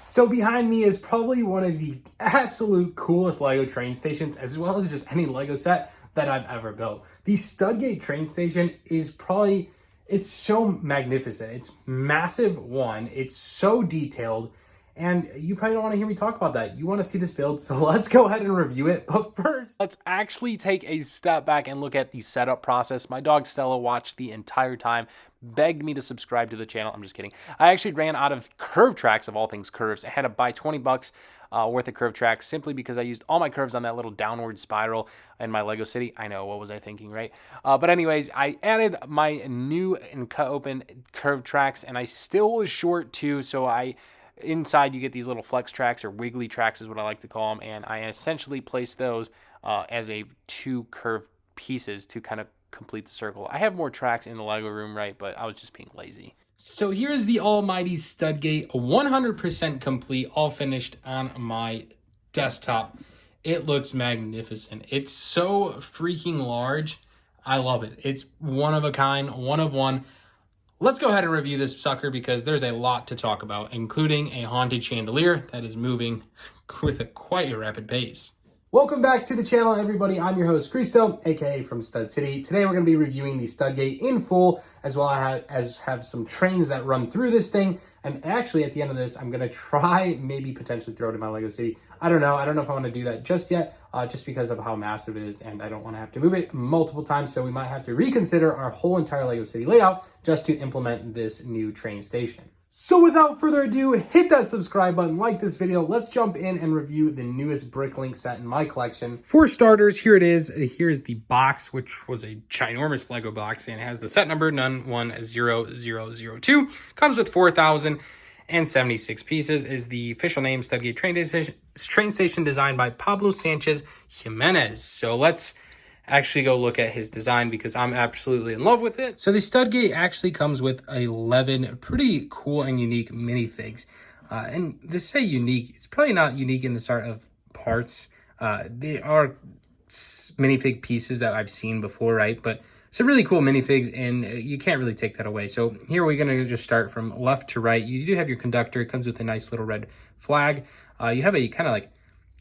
So behind me is probably one of the absolute coolest LEGO train stations, as well as just any LEGO set that I've ever built. The Studgate train station is probably, it's so magnificent. It's massive, one, it's so detailed, and you probably don't want to hear me talk about that. You want to see this build, so let's go ahead and review it. But first, let's actually take a step back and look at the setup process. My dog Stella watched the entire time, begged me to subscribe to the channel. I'm just kidding. I actually ran out of curve tracks, of all things curves. I had to buy 20 bucks worth of curve tracks simply because I used all my curves on that little downward spiral in my Lego City. I know, what was I thinking, right? But anyways, I added my new and cut open curve tracks, and I still was short too, so inside you get these little flex tracks, or wiggly tracks is what I like to call them, and I essentially place those as two curved pieces to kind of complete the circle. I have more tracks in the Lego room, right, but I was just being lazy. So here's the almighty Studgate, 100% complete, all finished on my desktop. It looks magnificent. It's so freaking large. I love it. It's one of a kind, one of one. Let's go ahead and review this sucker because there's a lot to talk about, including a haunted chandelier that is moving with quite a rapid pace. Welcome back to the channel, everybody. I'm your host, Cristo, aka from Stud City. Today we're going to be reviewing the Studgate in full, as well as have some trains that run through this thing. And actually, at the end of this, I'm going to try, maybe potentially throw it in my Lego City. I don't know if I want to do that just yet, just because of how massive it is, and I don't want to have to move it multiple times. So we might have to reconsider our whole entire Lego City layout just to implement this new train station. So without further ado, hit that subscribe button, like this video. Let's jump in and review the newest Bricklink set in my collection. For starters, here it is. Here's the box, which was a ginormous Lego box, and it has the set number, none 10002. Comes with 4,076 pieces. Is the official name, Studgate train station designed by Pablo Sanchez Jimenez. So let's actually go look at his design because I'm absolutely in love with it. So the Studgate actually comes with 11 pretty cool and unique minifigs. And they say unique, it's probably not unique in the start of parts. They are minifig pieces that I've seen before, right? But some really cool minifigs, and you can't really take that away. So here we're gonna just start from left to right. You do have your conductor. It comes with a nice little red flag. You have a kind of like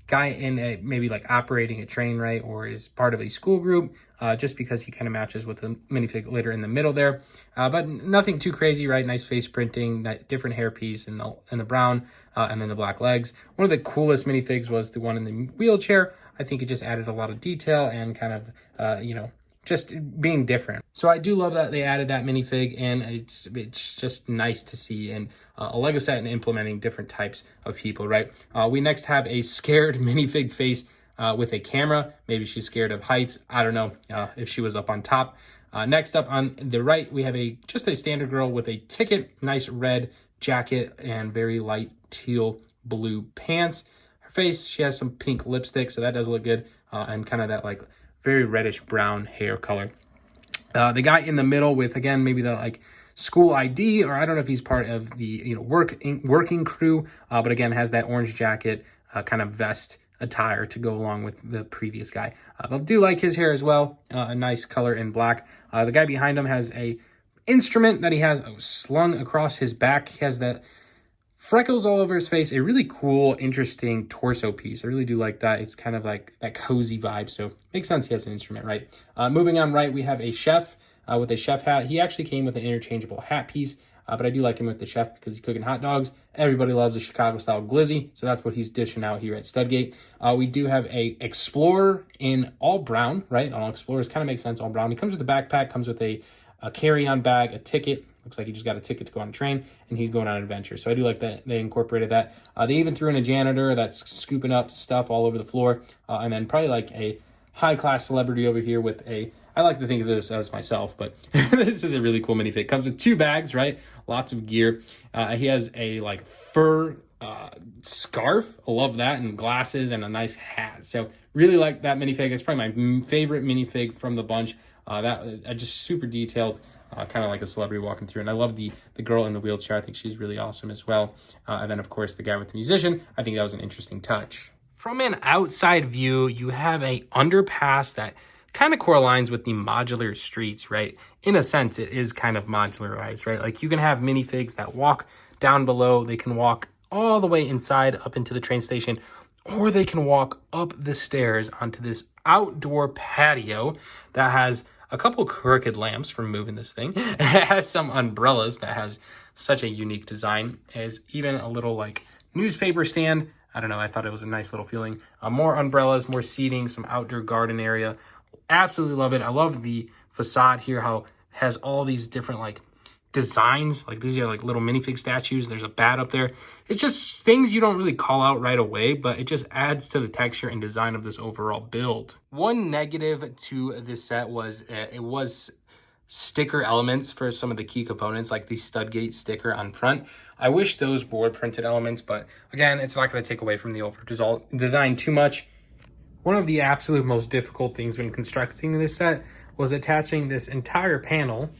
guy in maybe like operating a train, right, or is part of a school group, just because he kind of matches with the minifig later in the middle there, but nothing too crazy, right? Nice face printing, different hairpiece in the brown, and then the black legs. One of the coolest minifigs was the one in the wheelchair. I think it just added a lot of detail and kind of just being different. So I do love that they added that minifig, and it's just nice to see in a Lego set and implementing different types of people, right? We next have a scared minifig face with a camera. Maybe she's scared of heights. I don't know if she was up on top. Next up on the right, we have just a standard girl with a ticket, nice red jacket and very light teal blue pants. Her face, she has some pink lipstick, so that does look good, and kind of that like very reddish brown hair color. The guy in the middle with, again, maybe the like school ID, or I don't know if he's part of the working crew, but again has that orange jacket, kind of vest attire to go along with the previous guy. I do like his hair as well, a nice color in black. The guy behind him has a instrument that he has slung across his back. He has that freckles all over his face, a really cool, interesting torso piece. I really do like that. It's kind of like that cozy vibe, so makes sense he has an instrument, right? Moving on right, we have a chef with a chef hat. He actually came with an interchangeable hat piece, but I do like him with the chef because he's cooking hot dogs. Everybody loves a Chicago-style glizzy, so that's what he's dishing out here at Studgate. We do have a Explorer in all brown, right? All Explorers kind of make sense, all brown. He comes with a backpack, comes with a carry-on bag, a ticket. Looks like he just got a ticket to go on a train, and he's going on an adventure. So I do like that they incorporated that. They even threw in a janitor that's scooping up stuff all over the floor. And then probably like a high-class celebrity over here with I like to think of this as myself, but this is a really cool minifig. Comes with 2 bags, right? Lots of gear. He has a like fur scarf. I love that, and glasses and a nice hat. So really like that minifig. It's probably my favorite minifig from the bunch. That just super detailed. Kind of like a celebrity walking through. And I love the girl in the wheelchair. I think she's really awesome as well. And then, of course, the guy with the musician. I think that was an interesting touch. From an outside view, you have a underpass that kind of correlates with the modular streets, right? In a sense, it is kind of modularized, right? Like you can have minifigs that walk down below. They can walk all the way inside up into the train station, or they can walk up the stairs onto this outdoor patio that has a couple crooked lamps from moving this thing. It has some umbrellas that has such a unique design. It has even a little like newspaper stand. I don't know, I thought it was a nice little feeling. More umbrellas, more seating, some outdoor garden area. Absolutely love it. I love the facade here, how it has all these different like designs. Like these are like little minifig statues. There's a bat up there. It's just things you don't really call out right away, but it just adds to the texture and design of this overall build. One negative to this set was it was sticker elements for some of the key components, like the Studgate sticker on front. I wish those were printed elements, but again, it's not going to take away from the overall design too much. One of the absolute most difficult things when constructing this set was attaching this entire panel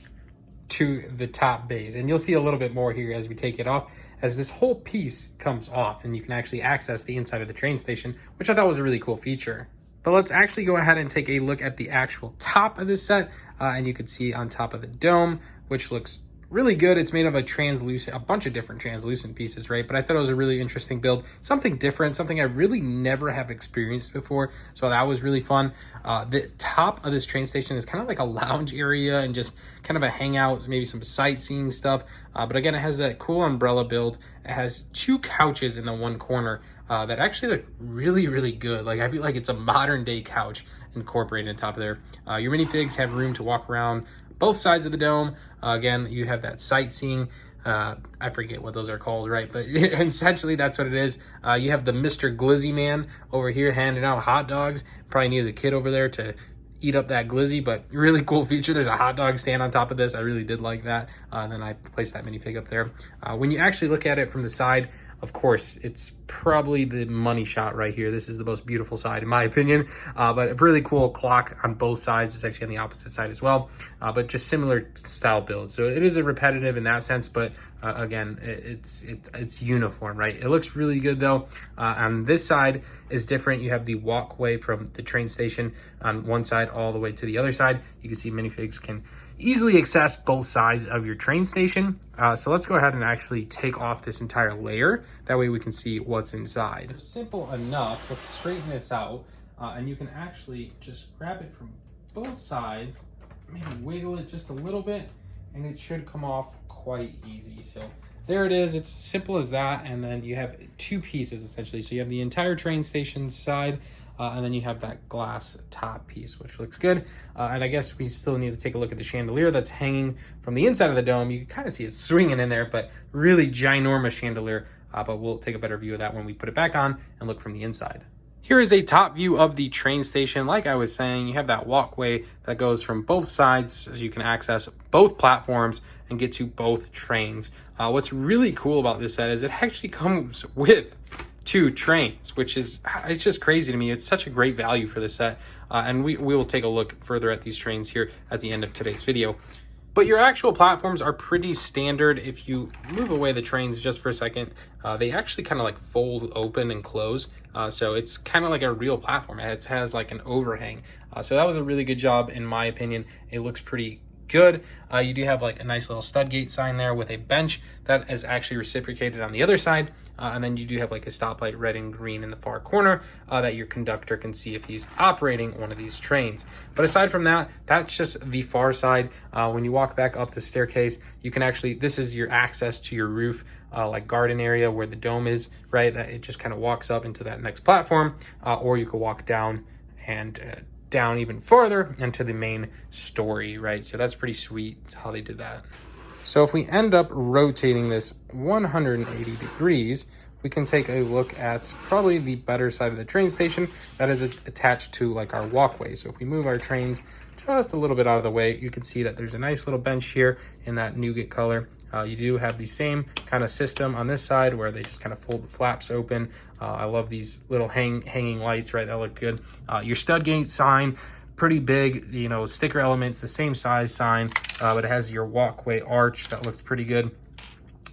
to the top base. And you'll see a little bit more here as we take it off, as this whole piece comes off and you can actually access the inside of the train station, which I thought was a really cool feature. But let's actually go ahead and take a look at the actual top of this set. And you can see on top of the dome, which looks really good. It's made of a bunch of different translucent pieces, right? But I thought it was a really interesting build, something different, something I really never have experienced before. So that was really fun. The top of this train station is kind of like a lounge area and just kind of a hangout, maybe some sightseeing stuff. But again, it has that cool umbrella build. It has 2 couches in the one corner that actually look really, really good. Like I feel like it's a modern day couch incorporated on top of there. Your minifigs have room to walk around both sides of the dome. Again, you have that sightseeing. I forget what those are called, right? But essentially, that's what it is. You have the Mr. Glizzy Man over here handing out hot dogs. Probably needed a kid over there to eat up that glizzy, but really cool feature. There's a hot dog stand on top of this. I really did like that. And then I placed that minifig up there. When you actually look at it from the side, of course, it's probably the money shot right here. This is the most beautiful side, in my opinion. But a really cool clock on both sides. It's actually on the opposite side as well. But just similar style build. So it is a repetitive in that sense, but again, it's uniform, right? It looks really good though. On this side is different. You have the walkway from the train station on one side all the way to the other side. You can see minifigs can easily access both sides of your train station. So let's go ahead and actually take off this entire layer. That way we can see what's inside. Simple enough. Let's straighten this out. And you can actually just grab it from both sides, maybe wiggle it just a little bit, and it should come off quite easy. So there it is. It's simple as that. And then you have 2 pieces essentially. So you have the entire train station side, and then you have that glass top piece, which looks good. And I guess we still need to take a look at the chandelier that's hanging from the inside of the dome. You can kind of see it swinging in there, but really ginormous chandelier. But we'll take a better view of that when we put it back on and look from the inside. Here is a top view of the train station. Like I was saying, you have that walkway that goes from both sides, so you can access both platforms and get to both trains. What's really cool about this set is it actually comes with 2 trains, which is, it's just crazy to me. It's such a great value for this set. And we will take a look further at these trains here at the end of today's video. But your actual platforms are pretty standard. If you move away the trains just for a second, they actually kind of like fold open and close. So it's kind of like a real platform. It has like an overhang. So that was a really good job in my opinion. It looks pretty good. You do have like a nice little Studgate sign there with a bench that is actually reciprocated on the other side. And then you do have like a stoplight red and green in the far corner that your conductor can see if he's operating one of these trains. But aside from that, that's just the far side. When you walk back up the staircase, you can actually, this is your access to your roof, like garden area where the dome is, right? That it just kind of walks up into that next platform, or you could walk down and down even farther into the main story, right? So that's pretty sweet how they did that. So if we end up rotating this 180 degrees, we can take a look at probably the better side of the train station that is attached to like our walkway. So if we move our trains just a little bit out of the way, you can see that there's a nice little bench here in that nougat color. You do have the same kind of system on this side where they just kind of fold the flaps open. I love these little hanging lights, right? That look good. Your Studgate sign, pretty big, you know, sticker elements, the same size sign, but it has your walkway arch that looks pretty good.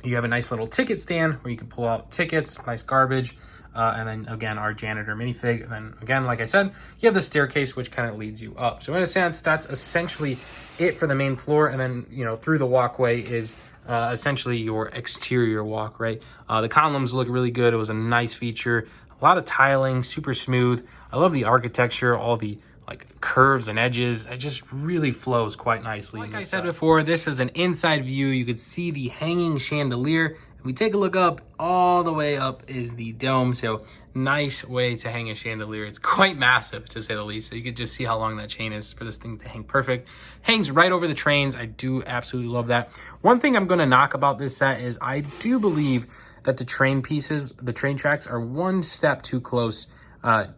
You have a nice little ticket stand where you can pull out tickets, nice garbage. And then again, our janitor minifig. And then again, like I said, you have the staircase, which kind of leads you up. So in a sense, that's essentially it for the main floor. And then, you know, through the walkway is essentially your exterior walk, right? The columns look really good. It was a nice feature. A lot of tiling, super smooth. I love the architecture, all the like curves and edges. It just really flows quite nicely. Like I said before, this is an inside view. You could see the hanging chandelier. If we take a look up, all the way up is the dome. So nice way to hang a chandelier. It's quite massive, to say the least. So you could just see how long that chain is for this thing to hang perfect. Hangs right over the trains. I do absolutely love that. One thing I'm going to knock about this set is I do believe that the train pieces, the train tracks, are one step too close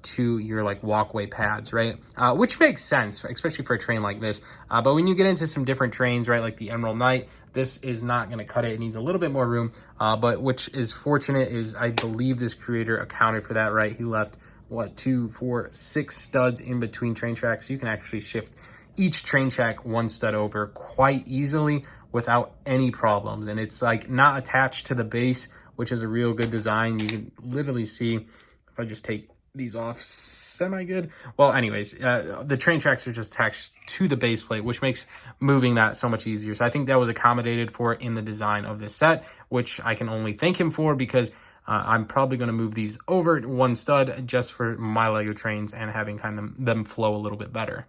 to your like walkway pads, right? Which makes sense, especially for a train like this. But when you get into some different trains, right, like the Emerald Knight, this is not going to cut it. It needs a little bit more room, but which is fortunate is I believe this creator accounted for that, right? He left, what, 2, 4, 6 studs in between train tracks. So you can actually shift each train track one stud over quite easily without any problems. And it's like not attached to the base, which is a real good design. You can literally see, if I just take these off semi-good. Well, anyways, the train tracks are just attached to the base plate, which makes moving that so much easier. So I think that was accommodated for in the design of this set, which I can only thank him for, because I'm probably going to move these over one stud just for my Lego trains and having kind of them flow a little bit better.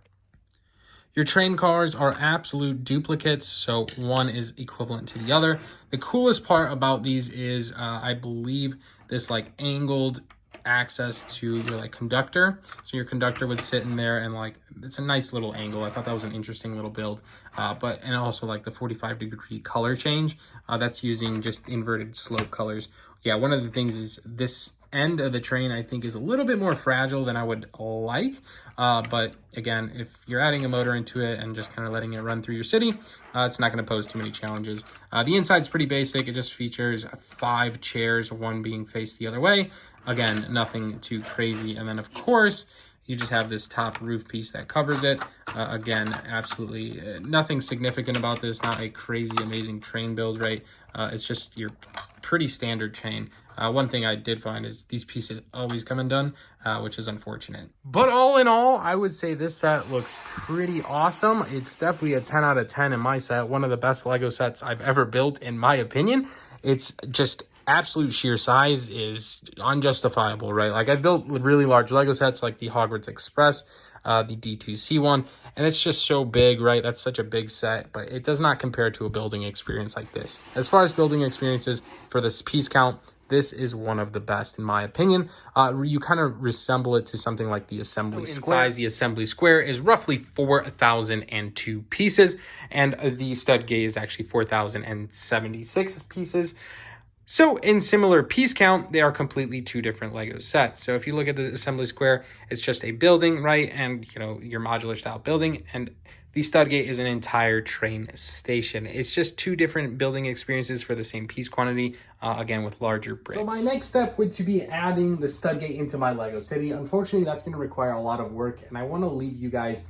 Your train cars are absolute duplicates, so one is equivalent to the other. The coolest part about these is I believe this like angled access to your like conductor. So your conductor would sit in there, and like it's a nice little angle. I thought that was an interesting little build. And also like the 45-degree color change. That's using just inverted slope colors. Yeah, one of the things is this end of the train I think is a little bit more fragile than I would like. But again, if you're adding a motor into it and just kind of letting it run through your city, it's not going to pose too many challenges. The inside's pretty basic. It just features 5 chairs, one being faced the other way. Again, nothing too crazy. And then of course, you just have this top roof piece that covers it. Again, absolutely nothing significant about this. Not a crazy, amazing train build, right? It's just your pretty standard chain. One thing I did find is these pieces always come undone, which is unfortunate. But all in all, I would say this set looks pretty awesome. It's definitely a 10 out of 10 in my set. One of the best Lego sets I've ever built, in my opinion. It's just absolute sheer size is unjustifiable, right? Like I've built really large Lego sets like the Hogwarts Express, the D2C one, and it's just so big, right? That's such a big set, but it does not compare to a building experience like this. As far as building experiences for this piece count, this is one of the best in my opinion. You kind of resemble it to something like the assembly square. In size, the assembly square is roughly 4,002 pieces, and the Studgate is actually 4,076 pieces. So in similar piece count, they are completely two different Lego sets. So if you look at the assembly square, it's just a building, right? And you know, your modular style building, and the Studgate is an entire train station. It's just two different building experiences for the same piece quantity, again, with larger bricks. So my next step would to be adding the Studgate into my Lego city. Unfortunately, that's going to require a lot of work, and I want to leave you guys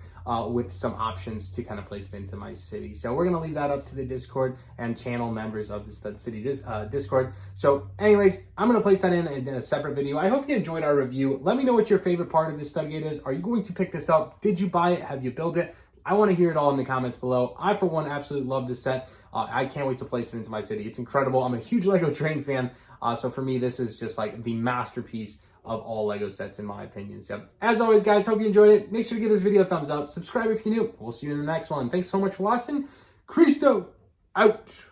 with some options to kind of place it into my city. So we're going to leave that up to the Discord and channel members of the Stud City Discord. So anyways, I'm going to place that in a separate video. I hope you enjoyed our review. Let me know what your favorite part of the Studgate is. Are you going to pick this up? Did you buy it? Have you built it? I want to hear it all in the comments below. I, for one, absolutely love this set. I can't wait to place it into my city. It's incredible. I'm a huge Lego train fan. So for me, this is just like the masterpiece of all Lego sets, in my opinion. So as always, guys, hope you enjoyed it. Make sure to give this video a thumbs up. Subscribe if you're new. We'll see you in the next one. Thanks so much for watching. Cristo out.